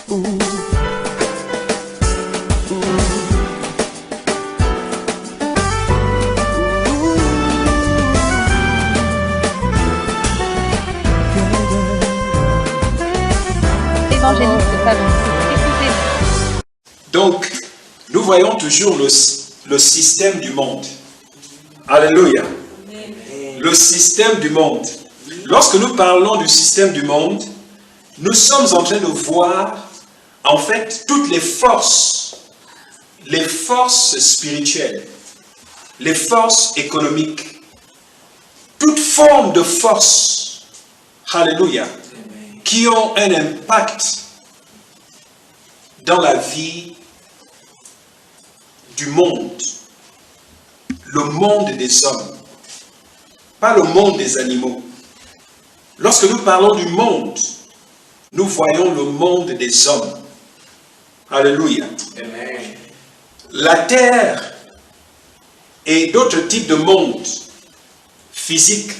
Évangéliste Talon, écoutez. Donc, nous voyons toujours le système du monde. Alléluia. Le système du monde. Lorsque nous parlons du système du monde, nous sommes en train de voir, en fait, toutes les forces spirituelles, les forces économiques, toute forme de force, alléluia, qui ont un impact dans la vie du monde, le monde des hommes, pas le monde des animaux. Lorsque nous parlons du monde, nous voyons le monde des hommes. Alléluia. Amen. La terre et d'autres types de mondes physiques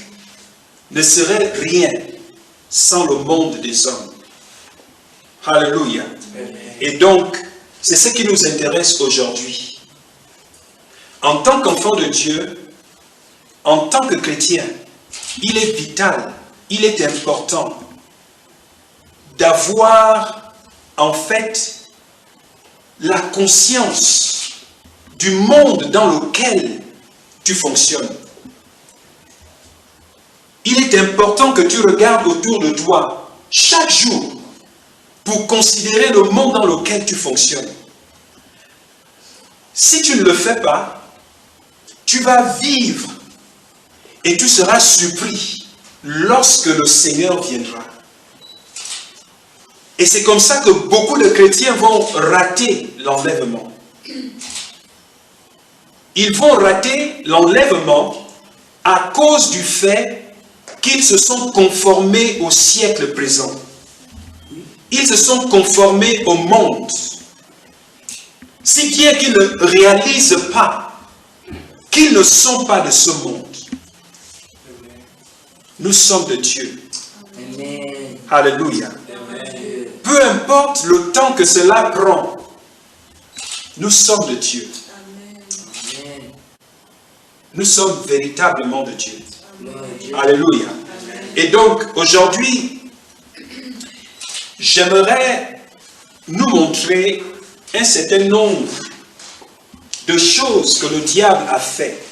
ne seraient rien sans le monde des hommes. Alléluia. Amen. Et donc, c'est ce qui nous intéresse aujourd'hui. En tant qu'enfant de Dieu, en tant que chrétien, il est vital, il est important d'avoir en fait la conscience du monde dans lequel tu fonctionnes. Il est important que tu regardes autour de toi chaque jour pour considérer le monde dans lequel tu fonctionnes. Si tu ne le fais pas, tu vas vivre et tu seras surpris lorsque le Seigneur viendra. Et c'est comme ça que beaucoup de chrétiens vont rater l'enlèvement. Ils vont rater l'enlèvement à cause du fait qu'ils se sont conformés au siècle présent. Ils se sont conformés au monde. Si bien qu'ils ne réalisent pas qu'ils ne sont pas de ce monde. Nous sommes de Dieu. Amen. Alléluia. Amen. Peu importe le temps que cela prend, nous sommes de Dieu. Amen. Nous sommes véritablement de Dieu. Amen. Alléluia. Amen. Et donc, aujourd'hui, j'aimerais nous montrer un certain nombre de choses que le diable a fait.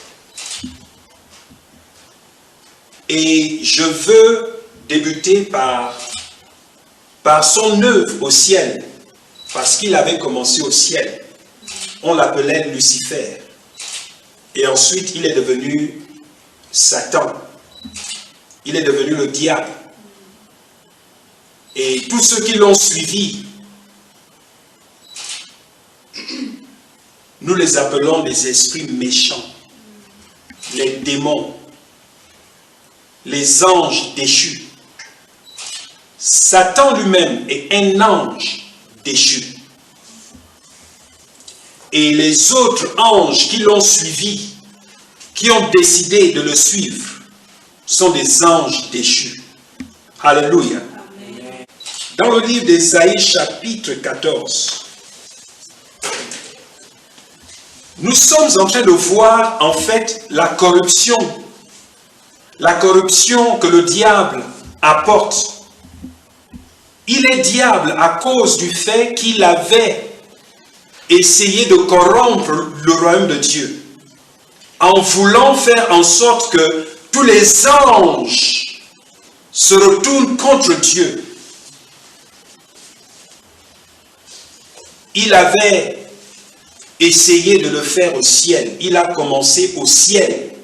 Et je veux débuter par son œuvre au ciel, parce qu'il avait commencé au ciel. On l'appelait Lucifer. Et ensuite, il est devenu Satan. Il est devenu le diable. Et tous ceux qui l'ont suivi, nous les appelons les esprits méchants, les démons, les anges déchus. Satan lui-même est un ange déchu. Et les autres anges qui l'ont suivi, qui ont décidé de le suivre, sont des anges déchus. Alléluia. Amen. Dans le livre d'Ésaïe, chapitre 14, nous sommes en train de voir en fait la corruption que le diable apporte. Il est diable à cause du fait qu'il avait essayé de corrompre le royaume de Dieu, en voulant faire en sorte que tous les anges se retournent contre Dieu. Il avait essayé de le faire au ciel. Il a commencé au ciel.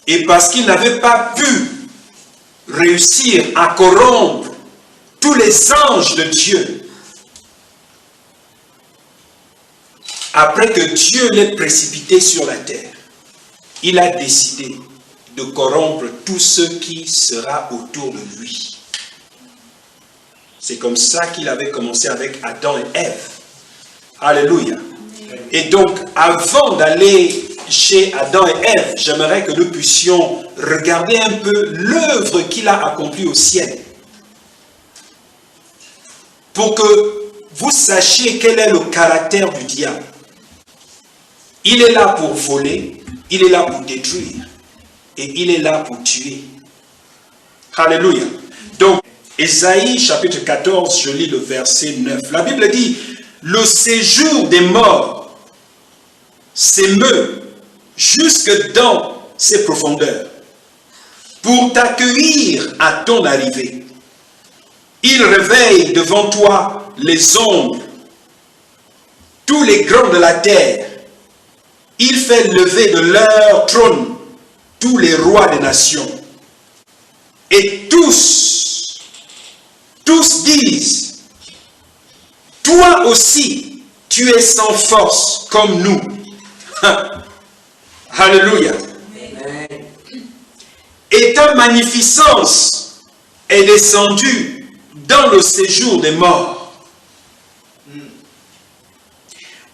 Et parce qu'il n'avait pas pu réussir à corrompre tous les anges de Dieu, après que Dieu l'ait précipité sur la terre, il a décidé de corrompre tout ce qui sera autour de lui. C'est comme ça qu'il avait commencé avec Adam et Ève. Alléluia. Et donc, avant d'aller chez Adam et Ève, j'aimerais que nous puissions regarder un peu l'œuvre qu'il a accomplie au ciel. pour que vous sachiez quel est le caractère du diable. Il est là pour voler, il est là pour détruire, et il est là pour tuer. Alléluia. Donc, Ésaïe chapitre 14, je lis le verset 9. La Bible dit, le séjour des morts s'émeut jusque dans ses profondeurs pour t'accueillir à ton arrivée. Il réveille devant toi les ombres, tous les grands de la terre. Il fait lever de leur trône tous les rois des nations. Et tous disent, toi aussi, tu es sans force comme nous. Alléluia. Amen. Et ta magnificence est descendue dans le séjour des morts.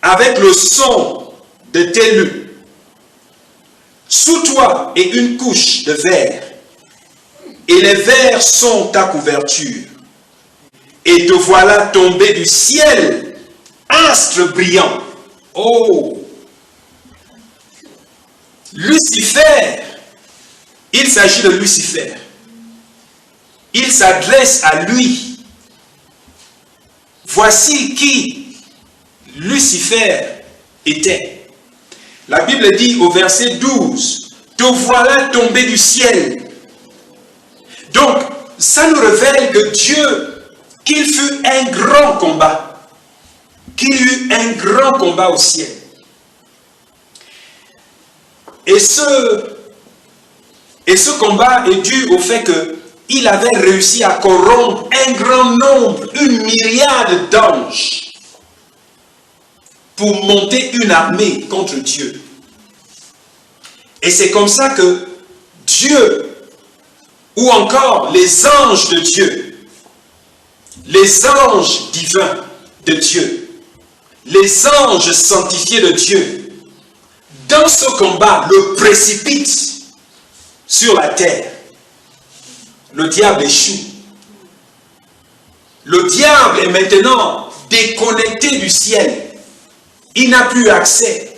Avec le son de tes luttes. Sous toi est une couche de verre. Et les vers sont ta couverture. Et te voilà tombé du ciel, astre brillant. Oh! Lucifer, il s'agit de Lucifer. Il s'adresse à lui. Voici qui Lucifer était. La Bible dit au verset 12, « Te voilà tombé du ciel. » Donc, ça nous révèle que Dieu, qu'il fut un grand combat, qu'il eut un grand combat au ciel. Et ce combat est dû au fait qu'il avait réussi à corrompre un grand nombre, une myriade d'anges, pour monter une armée contre Dieu. Et c'est comme ça que Dieu, ou encore les anges de Dieu, les anges divins de Dieu, les anges sanctifiés de Dieu, dans ce combat, le précipite sur la terre. Le diable échoue. Le diable est maintenant déconnecté du ciel. Il n'a plus accès.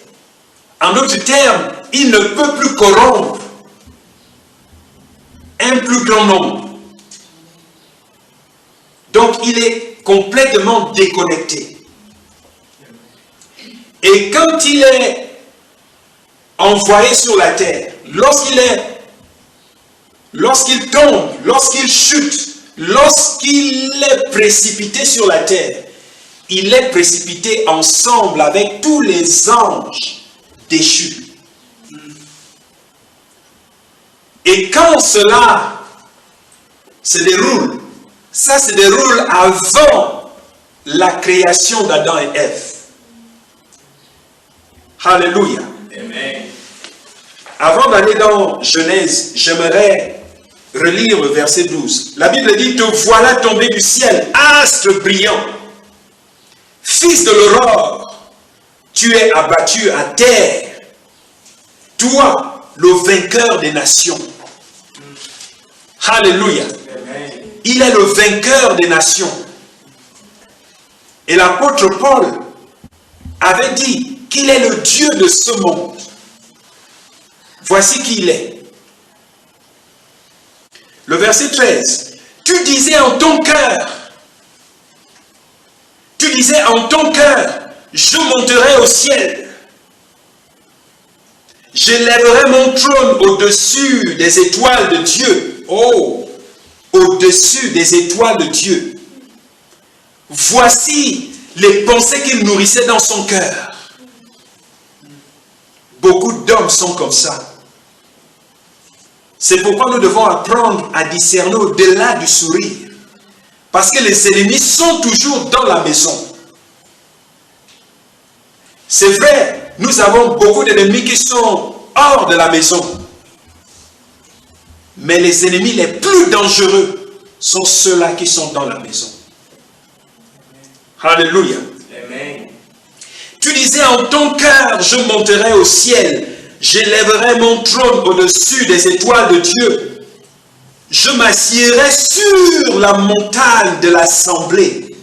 En d'autres termes, il ne peut plus corrompre un plus grand nombre. Donc, il est complètement déconnecté. Et quand il est envoyé sur la terre, lorsqu'il tombe, lorsqu'il chute, lorsqu'il est précipité sur la terre, il est précipité ensemble avec tous les anges déchus. Et quand cela se déroule, ça se déroule avant la création d'Adam et Ève. Alléluia. Amen. Avant d'aller dans Genèse, j'aimerais relire le verset 12. La Bible dit, « Te voilà tombé du ciel, astre brillant, fils de l'aurore, tu es abattu à terre, toi, le vainqueur des nations. » Alléluia. Amen. Il est le vainqueur des nations. Et l'apôtre Paul avait dit qu'il est le Dieu de ce monde. Voici qui il est. Le verset 13. Tu disais en ton cœur, je monterai au ciel. J'élèverai mon trône au-dessus des étoiles de Dieu. Oh, au-dessus des étoiles de Dieu. Voici les pensées qu'il nourrissait dans son cœur. Beaucoup d'hommes sont comme ça. C'est pourquoi nous devons apprendre à discerner au-delà du sourire. Parce que les ennemis sont toujours dans la maison. C'est vrai, nous avons beaucoup d'ennemis qui sont hors de la maison. Mais les ennemis les plus dangereux sont ceux-là qui sont dans la maison. Alléluia. Amen. Tu disais en ton cœur, je monterai au ciel, j'élèverai mon trône au-dessus des étoiles de Dieu. Je m'assiérai sur la montagne de l'assemblée.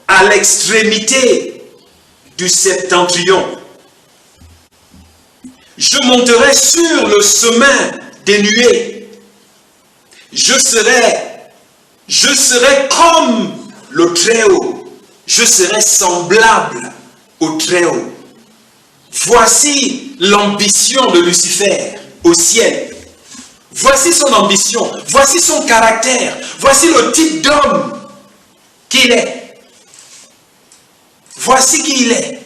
À l'extrémité du septentrion. Je monterai sur le sommet des nuées. Je serai comme le Très-Haut. Je serai semblable au Très-Haut. Voici l'ambition de Lucifer au ciel. Voici son ambition. Voici son caractère. Voici le type d'homme qu'il est. Voici qui il est.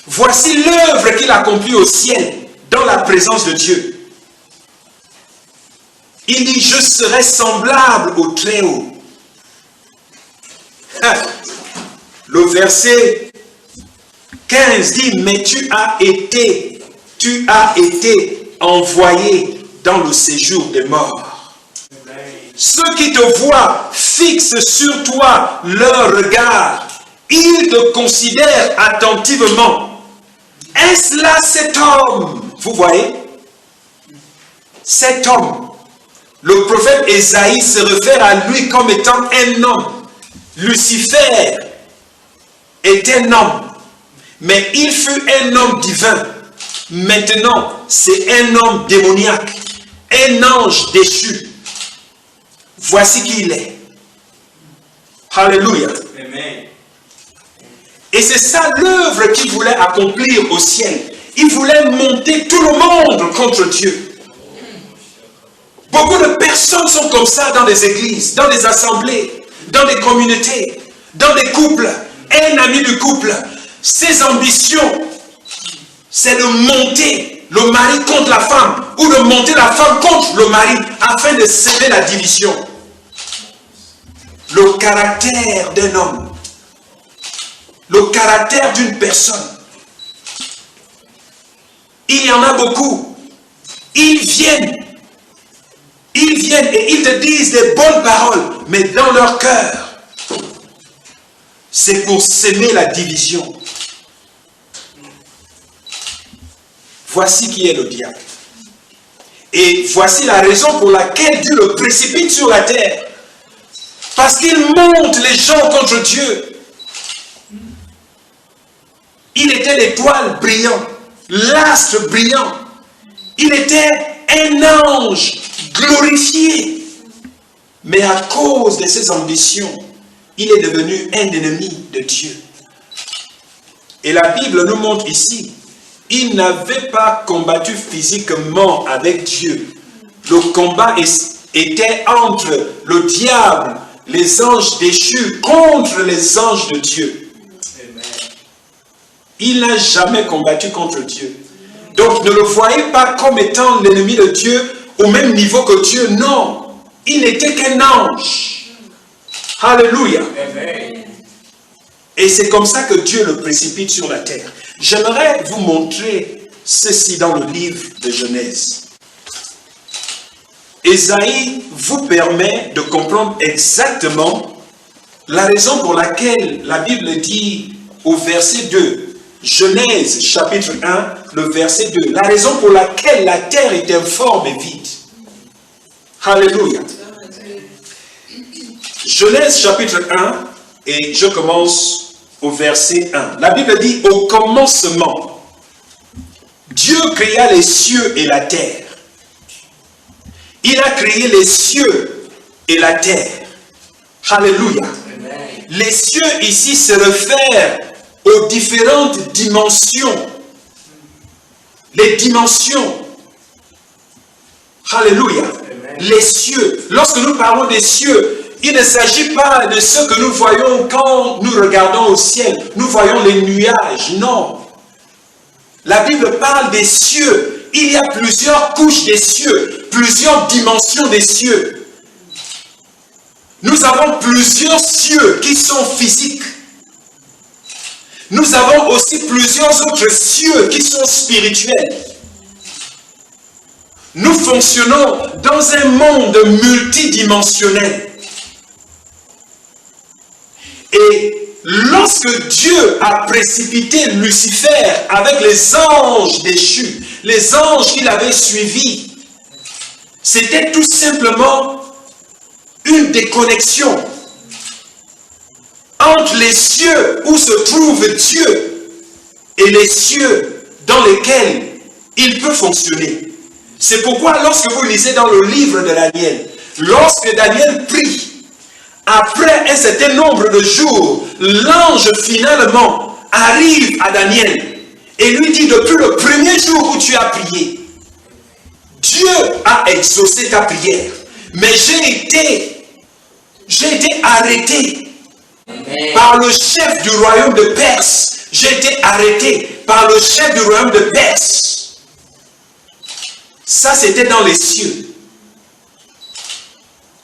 Voici l'œuvre qu'il accomplit au ciel dans la présence de Dieu. Il dit, je serai semblable au Très-Haut. Le verset 15 dit, mais tu as été envoyé dans le séjour des morts. Ceux qui te voient fixent sur toi leur regard. Ils te considèrent attentivement. Est-ce là cet homme? Vous voyez? Cet homme. Le prophète Ésaïe se réfère à lui comme étant un homme. Lucifer est un homme. Mais il fut un homme divin. Maintenant, c'est un homme démoniaque. Un ange déchu. Voici qui il est. Alléluia. Amen. Et c'est ça l'œuvre qu'il voulait accomplir au ciel. Il voulait monter tout le monde contre Dieu. Beaucoup de personnes sont comme ça dans des églises, dans des assemblées, dans des communautés, dans des couples. Un ami du couple, ses ambitions, c'est de monter le mari contre la femme ou de monter la femme contre le mari afin de semer la division. Le caractère d'un homme, le caractère d'une personne. Il y en a beaucoup. Ils viennent et ils te disent des bonnes paroles, mais dans leur cœur, c'est pour s'aimer la division. Voici qui est le diable. Et voici la raison pour laquelle Dieu le précipite sur la terre. Parce qu'il monte les gens contre Dieu. Il était l'étoile brillante, l'astre brillant. Il était un ange glorifié. Mais à cause de ses ambitions, il est devenu un ennemi de Dieu. Et la Bible nous montre ici, il n'avait pas combattu physiquement avec Dieu. Le combat était entre le diable, les anges déchus, contre les anges de Dieu. Il n'a jamais combattu contre Dieu. Donc ne le voyez pas comme étant l'ennemi de Dieu au même niveau que Dieu. Non, il n'était qu'un ange. Alléluia. Et c'est comme ça que Dieu le précipite sur la terre. J'aimerais vous montrer ceci dans le livre de Genèse. Ésaïe vous permet de comprendre exactement la raison pour laquelle la Bible dit au verset 2, Genèse chapitre 1, le verset 2, la raison pour laquelle la terre est informe et vide. Alléluia. Genèse chapitre 1, et je commence au verset 1. La Bible dit, au commencement, Dieu créa les cieux et la terre. Il a créé les cieux et la terre. Alléluia. Amen. Les cieux ici se réfèrent aux différentes dimensions. Les dimensions. Alléluia. Amen. Les cieux. Lorsque nous parlons des cieux, il ne s'agit pas de ce que nous voyons quand nous regardons au ciel. Nous voyons les nuages. Non. La Bible parle des cieux. Il y a plusieurs couches des cieux, plusieurs dimensions des cieux. Nous avons plusieurs cieux qui sont physiques. Nous avons aussi plusieurs autres cieux qui sont spirituels. Nous fonctionnons dans un monde multidimensionnel. Et lorsque Dieu a précipité Lucifer avec les anges déchus, les anges qu'il avait suivis, c'était tout simplement une déconnexion entre les cieux où se trouve Dieu et les cieux dans lesquels il peut fonctionner. C'est pourquoi lorsque vous lisez dans le livre de Daniel, lorsque Daniel prie, après un certain nombre de jours, l'ange finalement arrive à Daniel et lui dit: depuis le premier jour où tu as prié, Dieu a exaucé ta prière, mais j'ai été arrêté par le chef du royaume de Perse. J'ai été arrêté par le chef du royaume de Perse. Ça, c'était dans les cieux.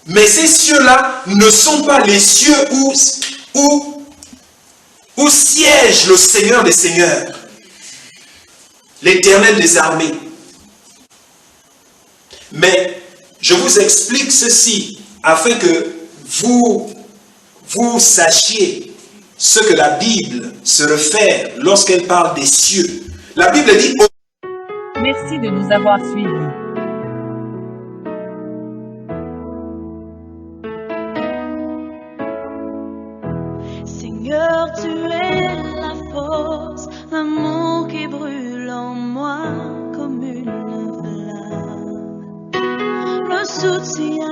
Mais ces cieux-là ne sont pas les cieux où siège le Seigneur des Seigneurs, l'Éternel des armées. Mais je vous explique ceci afin que vous sachiez ce que la Bible se réfère lorsqu'elle parle des cieux. La Bible dit: Merci de nous avoir suivis. Seigneur, tu es la force, l'amour qui brûle en moi comme une flamme, le soutien